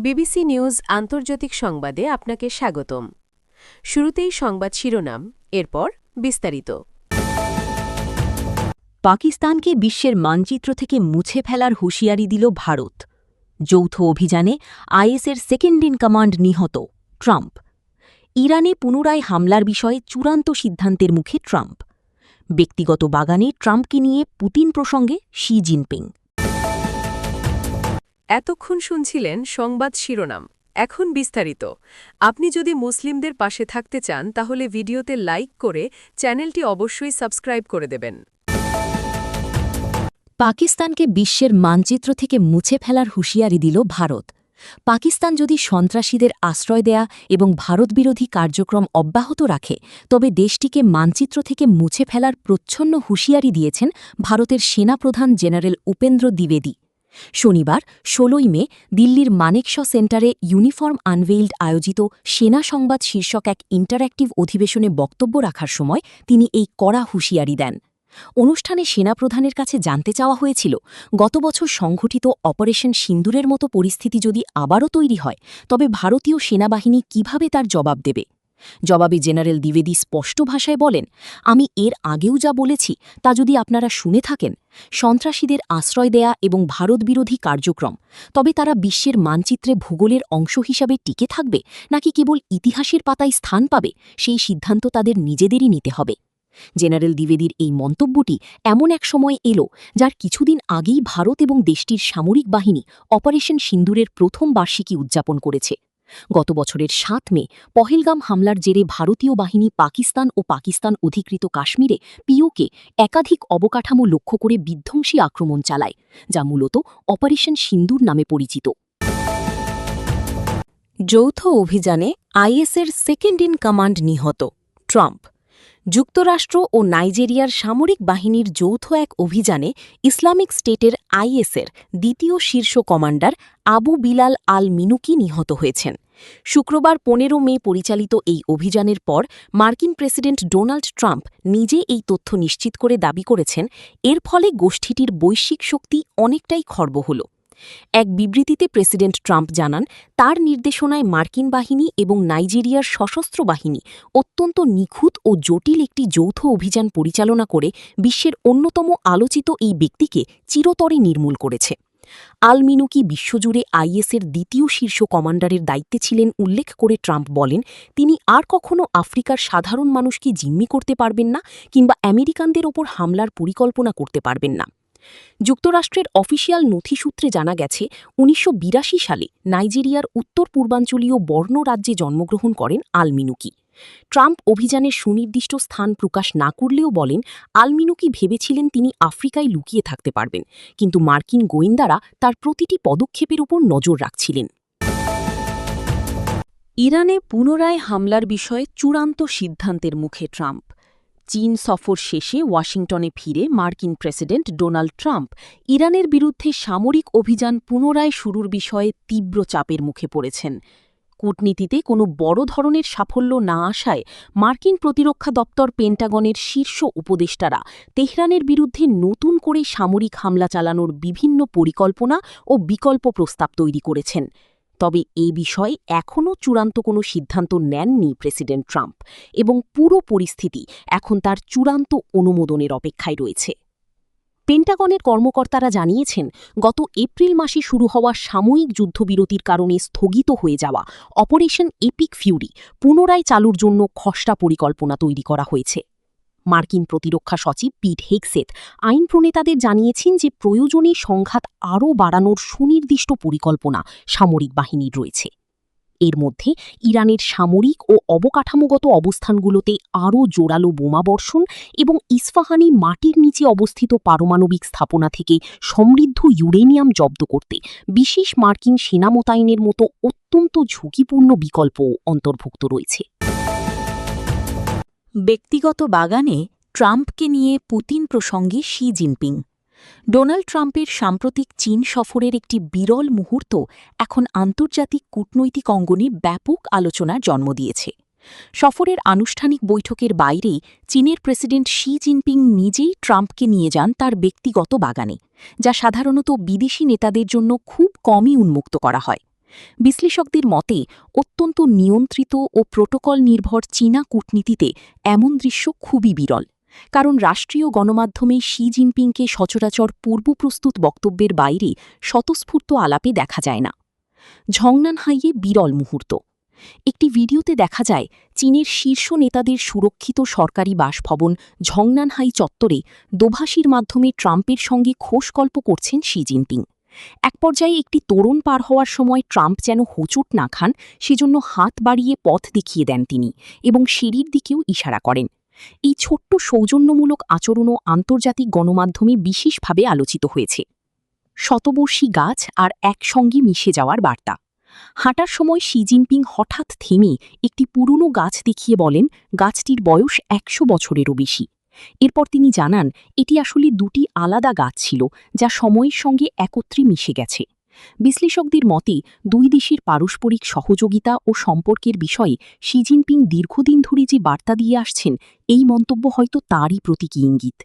BBC news আন্তর্জাতিক সংবাদে আপনাকে স্বাগতম। শুরুতেই সংবাদ শিরোনাম, এরপর বিস্তারিত। পাকিস্তানকে বিশ্বের মানচিত্র থেকে মুছে ফেলার হুঁশিয়ারি দিল ভারত। যৌথ অভিযানে আইএসের সেকেন্ড ইন কমান্ড নিহত ট্রাম্প। ইরানে পুনরায় হামলার বিষয়ে চূড়ান্ত সিদ্ধান্তের মুখে ট্রাম্প। ব্যক্তিগত বাগানে ট্রাম্পকে নিয়ে পুতিন প্রসঙ্গে শি জিনপিং। এতক্ষণ শুনছিলেন সংবাদ শিরোনাম, এখন বিস্তারিত। আপনি যদি মুসলিমদের পাশে থাকতে চান তাহলে ভিডিওতে লাইক করে চ্যানেলটি অবশ্যই সাবস্ক্রাইব করে দেবেন। পাকিস্তানকে বিশ্বের মানচিত্র থেকে মুছে ফেলার হুঁশিয়ারি দিল ভারত। পাকিস্তান যদি সন্ত্রাসীদের আশ্রয় দেয়া এবং ভারতবিরোধী কার্যক্রম অব্যাহত রাখে তবে দেশটিকে মানচিত্র থেকে মুছে ফেলার প্রচ্ছন্ন হুঁশিয়ারি দিয়েছেন ভারতের সেনাপ্রধান জেনারেল উপেন্দ্র দ্বিবেদী। শনিবার ১৬ই মে দিল্লির মানেকশ সেন্টারে ইউনিফর্ম আনভেইলড আয়োজিত সেনা সংবাদ শীর্ষক এক ইন্টারঅ্যাক্টিভ অধিবেশনে বক্তব্য রাখার সময় তিনি এই কড়া হুঁশিয়ারি দেন। অনুষ্ঠানে সেনাপ্রধানের কাছে জানতে চাওয়া হয়েছিল, গত বছর সংঘটিত অপারেশন সিন্দুরের মতো পরিস্থিতি যদি আবারও তৈরি হয় তবে ভারতীয় সেনাবাহিনী কিভাবে তার জবাব দেবে। জবাবে জেনারেল দ্বিবেদী স্পষ্ট ভাষায় বলেন, আমি এর আগেও যা বলেছি তা যদি আপনারা শুনে থাকেন, সন্ত্রাসীদের আশ্রয় দেয়া এবং ভারতবিরোধী কার্যক্রম, তবে তারা বিশ্বের মানচিত্রে ভূগোলের অংশ হিসাবে টিকে থাকবে নাকি কেবল ইতিহাসের পাতায় স্থান পাবে সেই সিদ্ধান্ত তাদের নিজেদেরই নিতে হবে। জেনারেল দ্বিবেদীর এই মন্তব্যটি এমন এক সময় এলো যার কিছুদিন আগেই ভারত এবং দেশটির সামরিক বাহিনী অপারেশন সিন্দুরের প্রথম বার্ষিকী উদযাপন করেছে। গত বছরের ৭ মে পহেলগাম হামলার জেরে ভারতীয় বাহিনী পাকিস্তান ও পাকিস্তান অধিকৃত কাশ্মীরে পিওকে একাধিক অবকাঠামো লক্ষ্য করে বিধ্বংসী আক্রমণ চালায়, যা মূলত অপারেশন সিন্দুর নামে পরিচিত। যৌথ অভিযানে আইএসের সেকেন্ড ইন কমান্ড নিহত ট্রাম্প। যুক্তরাষ্ট্র ও নাইজেরিয়ার সামরিক বাহিনীর যৌথ এক অভিযানে ইসলামিক স্টেটের আইএসের দ্বিতীয় শীর্ষ কমান্ডার আবু বিলাল আল মিনুকি নিহত হয়েছেন। শুক্রবার ১৫ মে পরিচালিত এই অভিযানের পর মার্কিন প্রেসিডেন্ট ডোনাল্ড ট্রাম্প নিজে এই তথ্য নিশ্চিত করে দাবি করেছেন, এর ফলে গোষ্ঠীটির বৈশ্বিক শক্তি অনেকটাই খর্ব হল। এক বিবৃতিতে প্রেসিডেন্ট ট্রাম্প জানান, তার নির্দেশনায় মার্কিন বাহিনী এবং নাইজেরিয়ার সশস্ত্র বাহিনী অত্যন্ত নিখুঁত ও জটিল একটি যৌথ অভিযান পরিচালনা করে বিশ্বের অন্যতম আলোচিত এই ব্যক্তিকে চিরতরে নির্মূল করেছে। আল মিনুকি বিশ্বজুড়ে আইএসের দ্বিতীয় শীর্ষ কমান্ডারের দায়িত্বে ছিলেন উল্লেখ করে ট্রাম্প বলেন, তিনি আর কখনও আফ্রিকার সাধারণ মানুষকে জিম্মি করতে পারবেন না কিংবা আমেরিকানদের ওপর হামলার পরিকল্পনা করতে পারবেন না। যুক্তরাষ্ট্রের অফিসিয়াল নথিসূত্রে জানা গেছে, ১৯৮২ সালে নাইজেরিয়ার উত্তর পূর্বাঞ্চলীয় বর্নো রাজ্যে জন্মগ্রহণ করেন আল মিনুকি। ট্রাম্প অভিযানের সুনির্দিষ্ট স্থান প্রকাশ না করলেও বলেন, আল মিনুকি ভেবেছিলেন তিনি আফ্রিকায় লুকিয়ে থাকতে পারবেন, কিন্তু মার্কিন গোয়েন্দারা তার প্রতিটি পদক্ষেপের উপর নজর রাখছিলেন। ইরানে পুনরায় হামলার বিষয়ে চূড়ান্ত সিদ্ধান্তের মুখে ট্রাম্প। চীন সফর শেষে ওয়াশিংটনে ফিরে মার্কিন প্রেসিডেন্ট ডোনাল্ড ট্রাম্প ইরানের বিরুদ্ধে সামরিক অভিযান পুনরায় শুরুর বিষয়ে তীব্র চাপের মুখে পড়েছেন। কূটনীতিতে কোনো বড় ধরনের সাফল্য না আসায় মার্কিন প্রতিরক্ষা দপ্তর পেন্টাগনের শীর্ষ উপদেষ্টারা তেহরানের বিরুদ্ধে নতুন করে সামরিক হামলা চালানোর বিভিন্ন পরিকল্পনা ও বিকল্প প্রস্তাব তৈরি করেছেন। তবে এ বিষয়ে এখনও চূড়ান্ত কোনো সিদ্ধান্ত নেননি প্রেসিডেন্ট ট্রাম্প এবং পুরো পরিস্থিতি এখন তার চূড়ান্ত অনুমোদনের অপেক্ষায় রয়েছে। পেন্টাগনের কর্মকর্তারা জানিয়েছেন, গত এপ্রিল মাসে শুরু হওয়া সাময়িক যুদ্ধবিরতির কারণে স্থগিত হয়ে যাওয়া অপারেশন এপিক ফিউরি পুনরায় চালুর জন্য খসড়া পরিকল্পনা তৈরি করা হয়েছে। মার্কিন প্রতিরক্ষা সচিব পিট হেগসেথ আইন প্রণেতাদের জানিয়েছেন যে প্রয়োজনে সংঘাত আরও বাড়ানোর সুনির্দিষ্ট পরিকল্পনা সামরিক বাহিনীর রয়েছে। এর মধ্যে ইরানের সামরিক ও অবকাঠামোগত অবস্থানগুলোতে আরও জোরালো বোমাবর্ষণ এবং ইস্পাহানি মাটির নিচে অবস্থিত পারমাণবিক স্থাপনা থেকে সমৃদ্ধ ইউরেনিয়াম জব্দ করতে বিশেষ মার্কিন সেনা মোতায়েনের মতো অত্যন্ত ঝুঁকিপূর্ণ বিকল্পও অন্তর্ভুক্ত রয়েছে। ব্যক্তিগত বাগানে ট্রাম্পকে নিয়ে পুতিন প্রসঙ্গে শি জিনপিং। ডোনাল্ড ট্রাম্পের সাম্প্রতিক চীন সফরের একটি বিরল মুহূর্ত এখন আন্তর্জাতিক কূটনৈতিক অঙ্গনে ব্যাপক আলোচনার জন্ম দিয়েছে। সফরের আনুষ্ঠানিক বৈঠকের বাইরে চীনের প্রেসিডেন্ট শি জিনপিং নিজেই ট্রাম্পকে নিয়ে যান তার ব্যক্তিগত বাগানে, যা সাধারণত বিদেশি নেতাদের জন্য খুব কমই উন্মুক্ত করা হয়। বিশ্লেষকদের মতে অত্যন্ত নিয়ন্ত্রিত ও প্রোটোকল নির্ভর চীনা কূটনীতিতে এমন দৃশ্য খুবই বিরল, কারণ রাষ্ট্রীয় গণমাধ্যমে শি জিনপিংকে সচরাচর পূর্বপ্রস্তুত বক্তব্যের বাইরে স্বতঃস্ফূর্ত আলাপে দেখা যায় না। ঝংনানহাইয়ে বিরল মুহূর্ত। একটি ভিডিওতে দেখা যায় চীনের শীর্ষ নেতাদের সুরক্ষিত সরকারি বাসভবন ঝংনানহাই চত্বরে দোভাষীর মাধ্যমে ট্রাম্পের সঙ্গে খোশগল্প করছেন শি জিনপিং। এক পর্যায়ে একটি তরুণ পার হওয়ার সময় ট্রাম্প যেন হোঁচট না খান সেজন্য হাত বাড়িয়ে পথ দেখিয়ে দেন তিনি এবং সিঁড়ির দিকেও ইশারা করেন। এই ছোট্ট সৌজন্যমূলক আচরণও আন্তর্জাতিক গণমাধ্যমে বিশেষভাবে আলোচিত হয়েছে। শতবর্ষী গাছ আর একসঙ্গে মিশে যাওয়ার বার্তা। হাঁটার সময় শি জিনপিং হঠাৎ থেমে একটি পুরনো গাছ দেখিয়ে বলেন গাছটির বয়স ১০০ বছরেরও বেশি। এরপর তিনি জানান এটি আসলে দুটি আলাদা গাছ ছিল যা সময়ের সঙ্গে একত্রে মিশে গেছে। বিশ্লেষকদের মতে দুই দেশের পারস্পরিক সহযোগিতা ও সম্পর্কের বিষয়ে শি জিনপিং দীর্ঘদিন ধরে যে বার্তা দিয়ে আসছেন, এই মন্তব্য হয়তো তারই প্রতীকী ইঙ্গিত।